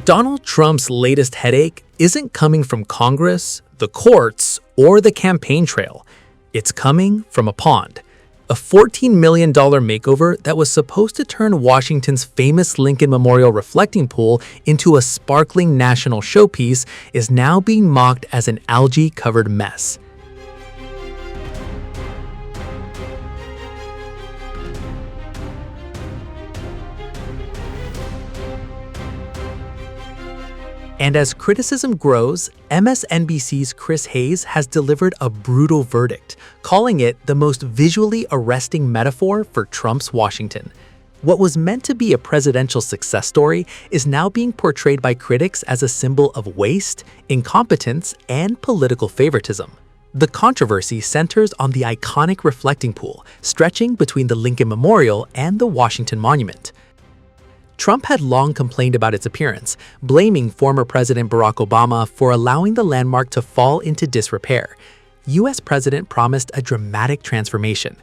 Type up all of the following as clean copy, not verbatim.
Donald Trump's latest headache isn't coming from Congress, the courts, or the campaign trail. It's coming from a pond. A $14 million makeover that was supposed to turn Washington's famous Lincoln Memorial reflecting pool into a sparkling national showpiece is now being mocked as an algae-covered mess. And as criticism grows, MSNBC's Chris Hayes has delivered a brutal verdict, calling it the most visually arresting metaphor for Trump's Washington. What was meant to be a presidential success story is now being portrayed by critics as a symbol of waste, incompetence, and political favoritism. The controversy centers on the iconic reflecting pool, stretching between the Lincoln Memorial and the Washington Monument. Trump had long complained about its appearance, blaming former President Barack Obama for allowing the landmark to fall into disrepair. U.S. President promised a dramatic transformation.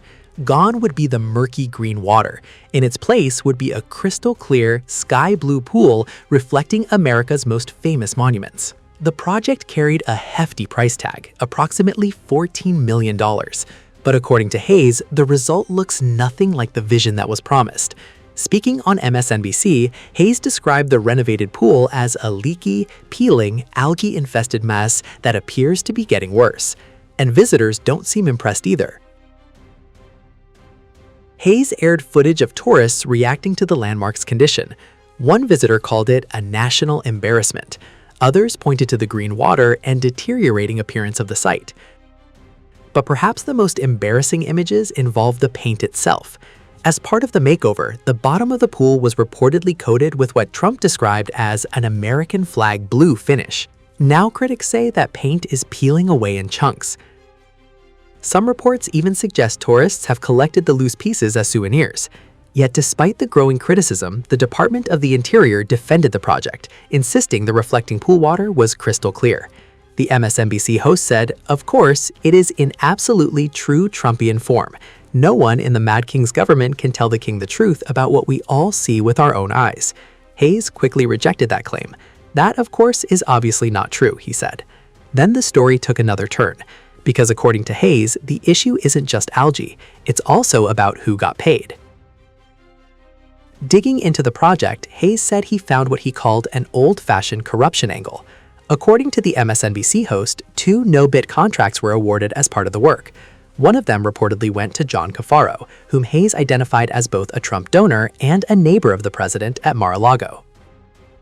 Gone would be the murky green water. In its place would be a crystal-clear, sky-blue pool reflecting America's most famous monuments. The project carried a hefty price tag, approximately $14 million. But according to Hayes, the result looks nothing like the vision that was promised. Speaking on MSNBC, Hayes described the renovated pool as a leaky, peeling, algae-infested mess that appears to be getting worse. And visitors don't seem impressed either. Hayes aired footage of tourists reacting to the landmark's condition. One visitor called it a national embarrassment. Others pointed to the green water and deteriorating appearance of the site. But perhaps the most embarrassing images involve the paint itself. As part of the makeover, the bottom of the pool was reportedly coated with what Trump described as an American flag blue finish. Now critics say that paint is peeling away in chunks. Some reports even suggest tourists have collected the loose pieces as souvenirs. Yet despite the growing criticism, the Department of the Interior defended the project, insisting the reflecting pool water was crystal clear. The MSNBC host said, "Of course, it is in absolutely true Trumpian form. No one in the Mad King's government can tell the king the truth about what we all see with our own eyes." Hayes quickly rejected that claim. "That, of course, is obviously not true," he said. Then the story took another turn, because according to Hayes, the issue isn't just algae, it's also about who got paid. Digging into the project, Hayes said he found what he called an old-fashioned corruption angle. According to the MSNBC host, 2 no-bid contracts were awarded as part of the work. One of them reportedly went to John Cafaro, whom Hayes identified as both a Trump donor and a neighbor of the president at Mar-a-Lago.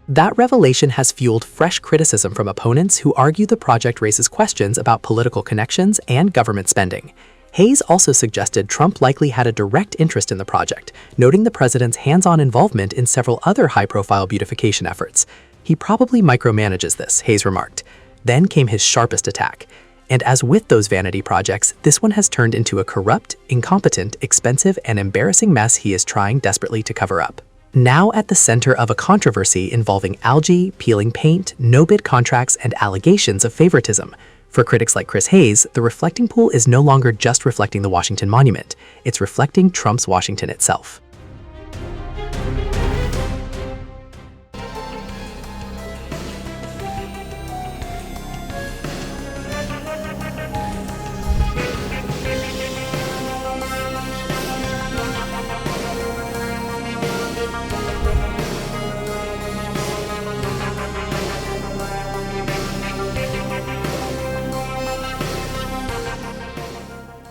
That revelation has fueled fresh criticism from opponents who argue the project raises questions about political connections and government spending. Hayes also suggested Trump likely had a direct interest in the project, noting the president's hands-on involvement in several other high-profile beautification efforts. "He probably micromanages this," Hayes remarked. Then came his sharpest attack. And as with those vanity projects, this one has turned into a corrupt, incompetent, expensive, and embarrassing mess he is trying desperately to cover up. Now at the center of a controversy involving algae, peeling paint, no-bid contracts, and allegations of favoritism. For critics like Chris Hayes, the reflecting pool is no longer just reflecting the Washington Monument. It's reflecting Trump's Washington itself.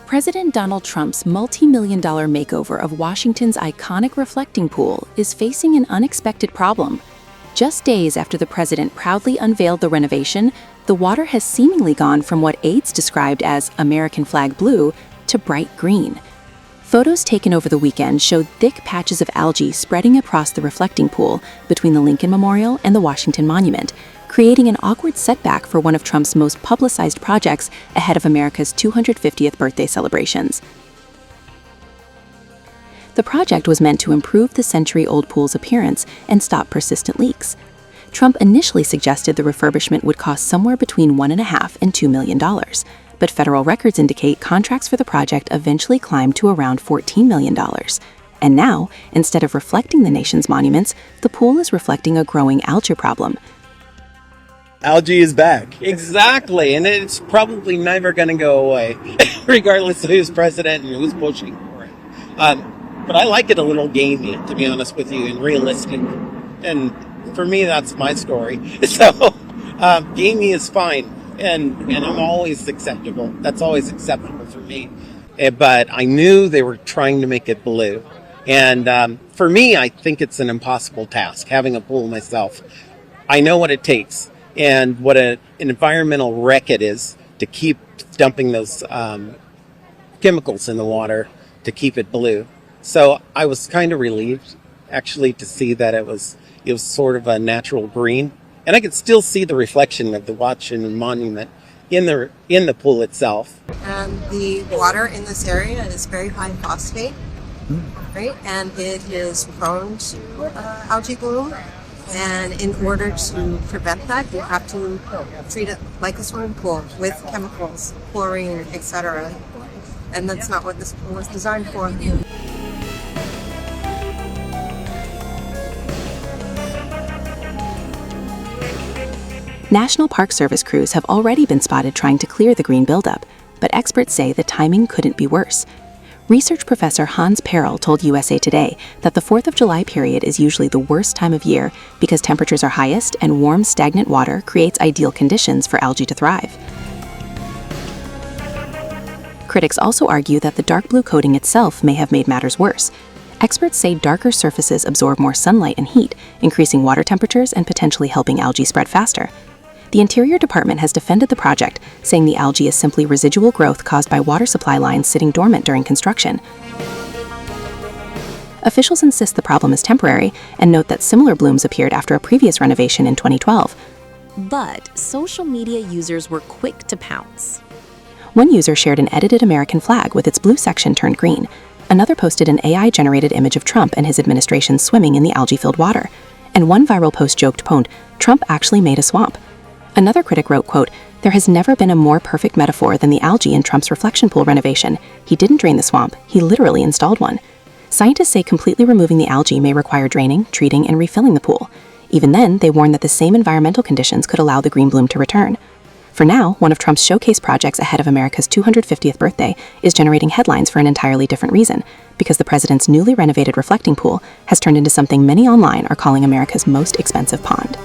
President Donald Trump's multi-million-dollar makeover of Washington's iconic reflecting pool is facing an unexpected problem. Just days after the president proudly unveiled the renovation, the water has seemingly gone from what aides described as American flag blue to bright green. Photos taken over the weekend showed thick patches of algae spreading across the reflecting pool between the Lincoln Memorial and the Washington Monument, creating an awkward setback for one of Trump's most publicized projects ahead of America's 250th birthday celebrations. The project was meant to improve the century-old pool's appearance and stop persistent leaks. Trump initially suggested the refurbishment would cost somewhere between $1.5 and $2 million, but federal records indicate contracts for the project eventually climbed to around $14 million. And now, instead of reflecting the nation's monuments, the pool is reflecting a growing algae problem. Algae is back. Exactly. And it's probably never going to go away, regardless of who's president and who's pushing for it. But I like it a little gamey, to be honest with you, and realistic. And for me, that's my story. So, gamey is fine. And I'm always acceptable. That's always acceptable for me. But I knew they were trying to make it blue. And for me, I think it's an impossible task, having a pool myself. I know what it takes. And what an environmental wreck it is to keep dumping those chemicals in the water to keep it blue. So I was kind of relieved, actually, to see that it was sort of a natural green, and I could still see the reflection of the Washington Monument in the pool itself. And the water in this area is very high phosphate, right? And it is prone to algae bloom. And in order to prevent that, you have to treat it like a swimming pool with chemicals, chlorine, etc. And that's not what this pool was designed for. National Park Service crews have already been spotted trying to clear the green buildup, but experts say the timing couldn't be worse. Research professor Hans Perel told USA Today that the 4th of July period is usually the worst time of year because temperatures are highest and warm, stagnant water creates ideal conditions for algae to thrive. Critics also argue that the dark blue coating itself may have made matters worse. Experts say darker surfaces absorb more sunlight and heat, increasing water temperatures and potentially helping algae spread faster. The Interior Department has defended the project, saying the algae is simply residual growth caused by water supply lines sitting dormant during construction. Officials insist the problem is temporary and note that similar blooms appeared after a previous renovation in 2012. But social media users were quick to pounce. One user shared an edited American flag with its blue section turned green. Another posted an AI-generated image of Trump and his administration swimming in the algae-filled water. And one viral post joked, "Trump actually made a swamp." Another critic wrote, quote, "There has never been a more perfect metaphor than the algae in Trump's reflection pool renovation. He didn't drain the swamp, he literally installed one." Scientists say completely removing the algae may require draining, treating, and refilling the pool. Even then, they warn that the same environmental conditions could allow the green bloom to return. For now, one of Trump's showcase projects ahead of America's 250th birthday is generating headlines for an entirely different reason, because the president's newly renovated reflecting pool has turned into something many online are calling America's most expensive pond.